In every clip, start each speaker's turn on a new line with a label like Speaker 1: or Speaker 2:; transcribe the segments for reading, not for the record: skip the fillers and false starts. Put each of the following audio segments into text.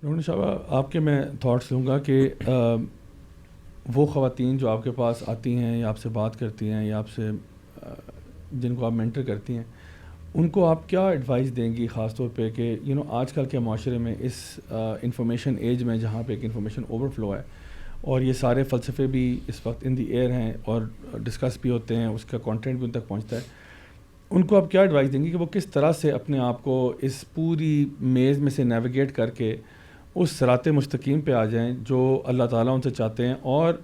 Speaker 1: Doctor شعبہ آپ کے میں تھاٹس لوں گا کہ وہ خواتین جو آپ کے پاس آتی ہیں یا آپ سے بات کرتی ہیں یا آپ سے جن کو آپ مینٹر کرتی ہیں ان کو آپ کیا ایڈوائس دیں گی خاص طور پہ کہ آج کل کے معاشرے میں اس انفارمیشن ایج میں جہاں پہ ایک انفارمیشن اوور فلو ہے اور یہ سارے فلسفے بھی اس وقت ان دی ایئر ہیں اور ڈسکس بھی ہوتے ہیں, اس کا کانٹینٹ بھی ان تک پہنچتا ہے, ان کو آپ کیا ایڈوائس دیں گی کہ وہ کس طرح سے اپنے آپ کو اس پوری میز میں سے نیویگیٹ کر کے اس صراط مستقیم پہ آ جائیں جو اللہ تعالیٰ ان سے چاہتے ہیں اور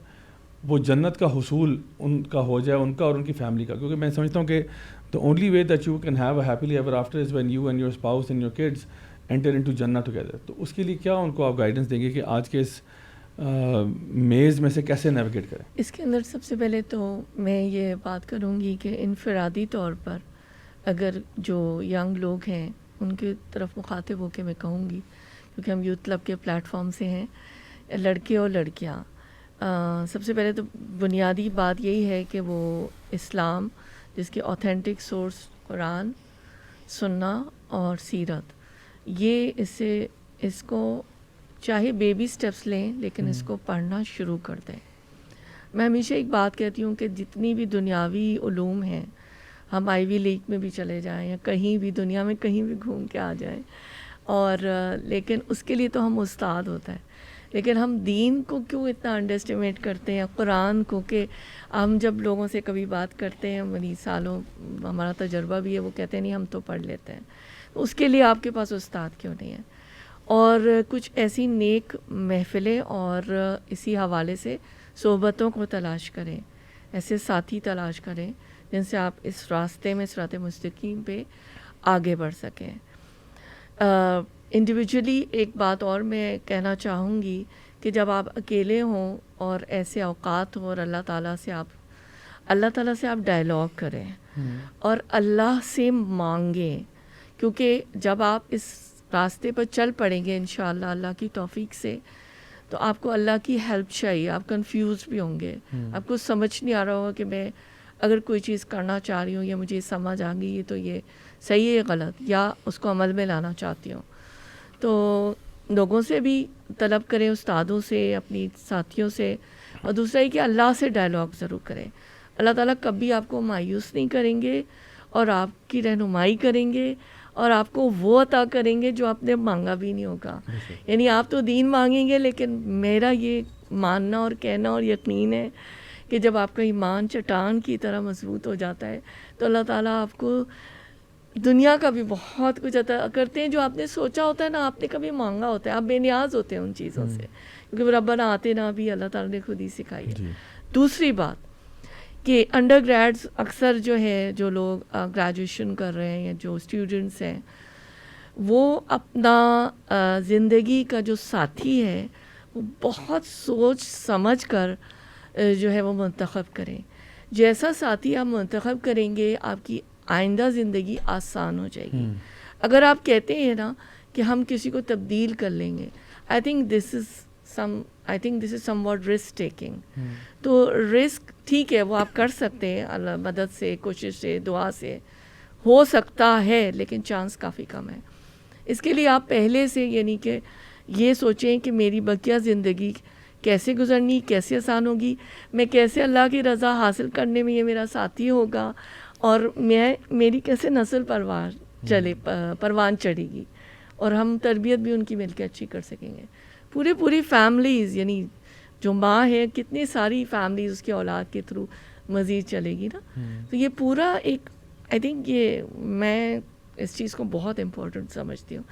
Speaker 1: وہ جنت کا حصول ان کا ہو جائے, ان کا اور ان کی فیملی کا. کیونکہ میں سمجھتا ہوں کہ the only way that you can have a happily ever after is when you and your spouse and your kids enter into Jannah together. تو اس کے لیے کیا ان کو آپ گائیڈنس دیں گے کہ آج کے اس میز میں سے کیسے نیویگیٹ کریں؟
Speaker 2: اس کے اندر سب سے پہلے تو میں یہ بات کروں گی کہ انفرادی طور پر اگر جو ینگ لوگ ہیں ان کی طرف مخاطب ہو کے میں کہوں گی, کیونکہ ہم یوتھ کلب کے پلیٹ فارم سے ہیں, لڑکے اور لڑکیاں, سب سے پہلے تو بنیادی بات یہی ہے کہ وہ اسلام جس کے اوتھینٹک سورس قرآن, سنہ اور سیرت, یہ اس کو چاہے بیبی سٹیپس لیں لیکن اس کو پڑھنا شروع کر دیں. میں ہمیشہ ایک بات کہتی ہوں کہ جتنی بھی دنیاوی علوم ہیں, ہم آئی وی لیگ میں بھی چلے جائیں یا کہیں بھی دنیا میں کہیں بھی گھوم کے آ جائیں, اور لیکن اس کے لیے تو ہم استاد ہوتا ہے, لیکن ہم دین کو کیوں اتنا انڈر اسٹیمیٹ کرتے ہیں, قرآن کو, کہ ہم جب لوگوں سے کبھی بات کرتے ہیں, بڑی سالوں ہمارا تجربہ بھی ہے, وہ کہتے ہیں نہیں ہم تو پڑھ لیتے ہیں. اس کے لیے آپ کے پاس استاد کیوں نہیں ہے؟ اور کچھ ایسی نیک محفلیں اور اسی حوالے سے صحبتوں کو تلاش کریں, ایسے ساتھی تلاش کریں جن سے آپ اس راستے میں صراط مستقیم پہ آگے بڑھ سکیں. انڈیویجولی ایک بات اور میں کہنا چاہوں گی کہ جب آپ اکیلے ہوں اور ایسے اوقات ہوں اور اللہ تعالیٰ سے آپ ڈائلاگ کریں اور اللہ سے مانگیں, کیونکہ جب آپ اس راستے پر چل پڑیں گے انشاءاللہ اللہ کی توفیق سے, تو آپ کو اللہ کی ہیلپ چاہیے. آپ کنفیوز بھی ہوں گے, آپ کو سمجھ نہیں آ رہا ہوگا کہ میں اگر کوئی چیز کرنا چاہ رہی ہوں یا مجھے سمجھ آ گئی ہے تو یہ صحیح ہے غلط, یا اس کو عمل میں لانا چاہتی ہوں. تو لوگوں سے بھی طلب کریں, استادوں سے, اپنی ساتھیوں سے, اور دوسرا یہ کہ اللہ سے ڈائلاگ ضرور کریں. اللہ تعالیٰ کبھی آپ کو مایوس نہیں کریں گے اور آپ کی رہنمائی کریں گے اور آپ کو وہ عطا کریں گے جو آپ نے مانگا بھی نہیں ہوگا. یعنی آپ تو دین مانگیں گے, لیکن میرا یہ ماننا اور کہنا اور یقین ہے کہ جب آپ کا ایمان چٹان کی طرح مضبوط ہو جاتا ہے تو اللہ تعالیٰ آپ کو دنیا کا بھی بہت کچھ عطا کرتے ہیں جو آپ نے سوچا ہوتا ہے نا, آپ نے کبھی مانگا ہوتا ہے. آپ بے نیاز ہوتے ہیں ان چیزوں سے, کیونکہ ربنا آتنا بھی اللہ تعالیٰ نے خود ہی سکھائی ہے. دوسری بات کہ انڈر گریڈز اکثر جو ہے, جو لوگ گریجویشن کر رہے ہیں یا جو اسٹوڈنٹس ہیں, وہ اپنا زندگی کا جو ساتھی ہے وہ بہت سوچ سمجھ کر جو ہے وہ منتخب کریں. جیسا ساتھی آپ منتخب کریں گے آپ کی آئندہ زندگی آسان ہو جائے گی. اگر آپ کہتے ہیں نا کہ ہم کسی کو تبدیل کر لیں گے, I think this is some what risk taking. تو رسک ٹھیک ہے وہ آپ کر سکتے ہیں, اللہ مدد سے, کوشش سے, دعا سے ہو سکتا ہے, لیکن چانس کافی کم ہے. اس کے لیے آپ پہلے سے یعنی کہ یہ سوچیں کہ میری بقیہ زندگی کیسے گزرنی, کیسے آسان ہوگی, میں کیسے اللہ کی رضا حاصل کرنے میں یہ میرا ساتھی ہوگا, اور میری کیسے نسل پروان چڑھے گی, اور ہم تربیت بھی ان کی مل کے اچھی کر سکیں گے. پوری فیملیز, یعنی جو ماں ہے کتنی ساری فیملیز اس کی اولاد کے تھرو مزید چلے گی نا. تو یہ پورا ایک آئی تھنک یہ میں اس چیز کو بہت امپورٹنٹ سمجھتی ہوں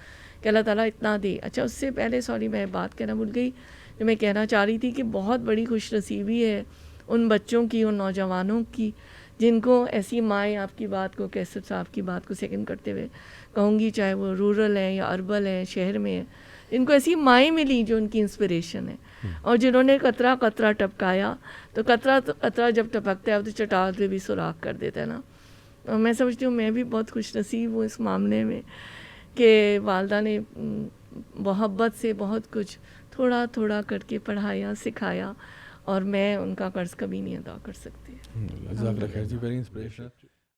Speaker 2: کہ اللہ تعالیٰ اتنا دے. اچھا اس سے پہلے سوری میں بات کہنا بھول گئی, جو میں کہنا چاہ رہی تھی کہ بہت بڑی خوش نصیبی ہے ان بچوں کی, ان نوجوانوں کی جن کو ایسی مائیں, آپ کی بات کو کیسر صاحب کی بات کو سیکنڈ کرتے ہوئے کہوں گی, چاہے وہ رورل ہیں یا اربل ہیں, شہر میں ہیں, ان کو ایسی مائیں ملی جو ان کی انسپریشن ہے, اور جنہوں نے قطرہ قطرہ ٹپکایا. تو قطرہ جب ٹپکتا ہے تو چٹان پہ بھی سوراخ کر دیتا ہے نا. اور میں سمجھتی ہوں میں بھی بہت خوش نصیب ہوں اس معاملے میں کہ والدہ نے محبت سے بہت کچھ تھوڑا تھوڑا کر کے پڑھایا, سکھایا, اور میں ان کا قرض کبھی نہیں ادا کر سکتی.
Speaker 1: جزاک اللہ خیر جی, ویری انسپریشنل.